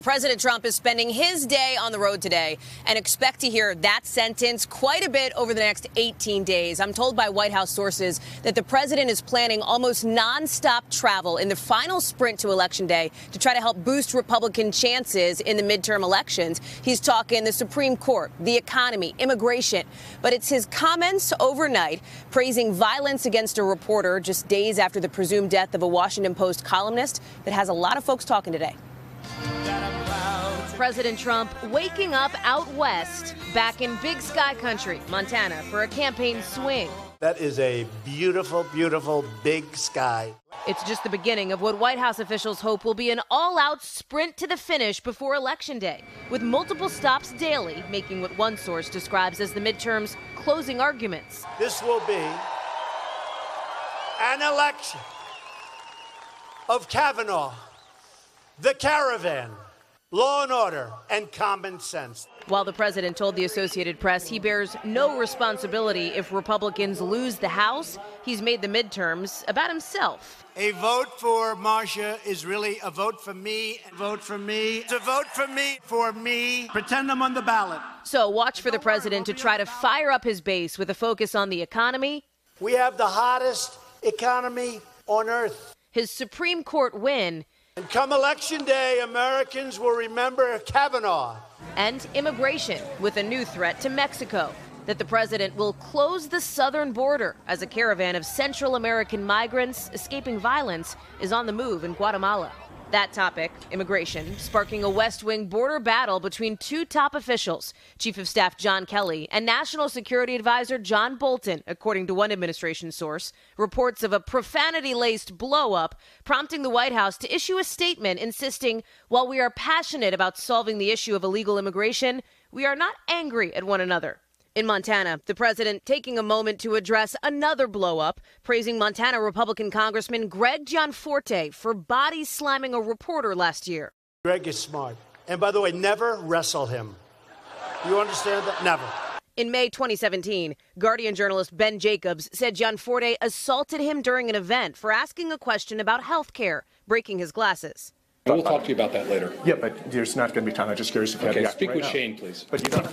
President Trump is spending his day on the road today, and expect to hear that sentence quite a bit over the next 18 days. I'm told by White House sources that the president is planning almost nonstop travel in the final sprint to Election Day to try to help boost Republican chances in the midterm elections. He's talking the Supreme Court, the economy, immigration. But it's his comments overnight praising violence against a reporter just days after the presumed death of a Washington Post columnist that has a lot of folks talking today. President Trump waking up out west, back in Big Sky Country, Montana, for a campaign swing. That is a beautiful, beautiful big sky. It's just the beginning of what White House officials hope will be an all-out sprint to the finish before Election Day, with multiple stops daily, making what one source describes as the midterms' closing arguments. This will be an election of Kavanaugh, the caravan, law and order, and common sense. While the president told the Associated Press he bears no responsibility if Republicans lose the House, he's made the midterms about himself. A vote for Marcia is really a vote for me. A vote for me. It's a vote for me. For me. Pretend I'm on the ballot. So watch for the president to try to fire up his base with a focus on the economy. We have the hottest economy on earth. His Supreme Court win. And come Election Day, Americans will remember Kavanaugh. And immigration, with a new threat to Mexico, that the president will close the southern border as a caravan of Central American migrants escaping violence is on the move in Guatemala. That topic, immigration, sparking a West Wing border battle between two top officials, Chief of Staff John Kelly and National Security Advisor John Bolton, according to one administration source. Reports of a profanity-laced blow-up prompting the White House to issue a statement insisting, while we are passionate about solving the issue of illegal immigration, we are not angry at one another. In Montana, the president taking a moment to address another blow-up, praising Montana Republican Congressman Greg Gianforte for body slamming a reporter last year. Greg is smart. And by the way, never wrestle him. You understand that? Never. In May 2017, Guardian journalist Ben Jacobs said Gianforte assaulted him during an event for asking a question about health care, breaking his glasses. We'll talk to you about that later. Yeah, but there's not going to be time. I'm just curious if you have speak right with now. Shane, please. But you don't.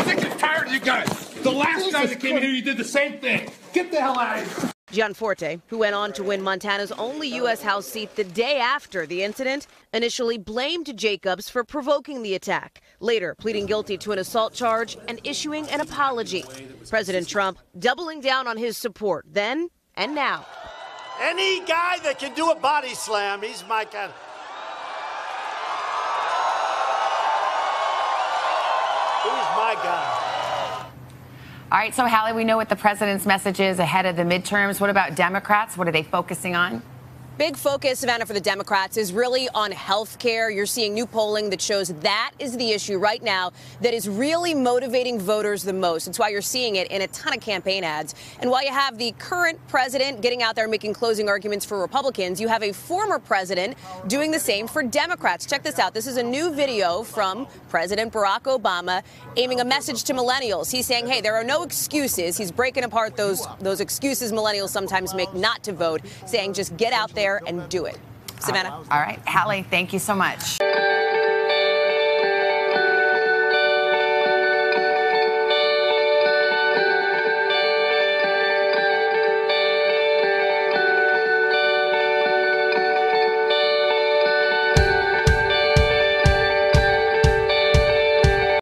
Sick and tired of you guys. The last time that came in here, you did the same thing. Get the hell out of here. Gianforte, who went on to win Montana's only U.S. House seat the day after the incident, initially blamed Jacobs for provoking the attack, later pleading guilty to an assault charge and issuing an apology. President Trump doubling down on his support then and now. Any guy that can do a body slam, he's my kind of... He's my guy. All right, so Hallie, we know what the president's message is ahead of the midterms. What about Democrats? What are they focusing on? Big focus, Savannah, for the Democrats is really on health care. You're seeing new polling that shows that is the issue right now that is really motivating voters the most. It's why you're seeing it in a ton of campaign ads. And while you have the current president getting out there making closing arguments for Republicans, you have a former president doing the same for Democrats. Check this out. This is a new video from President Barack Obama aiming a message to millennials. He's saying, hey, there are no excuses. He's breaking apart those excuses millennials sometimes make not to vote, saying just get out there and do it. Savannah. All right, Hallie, thank you so much.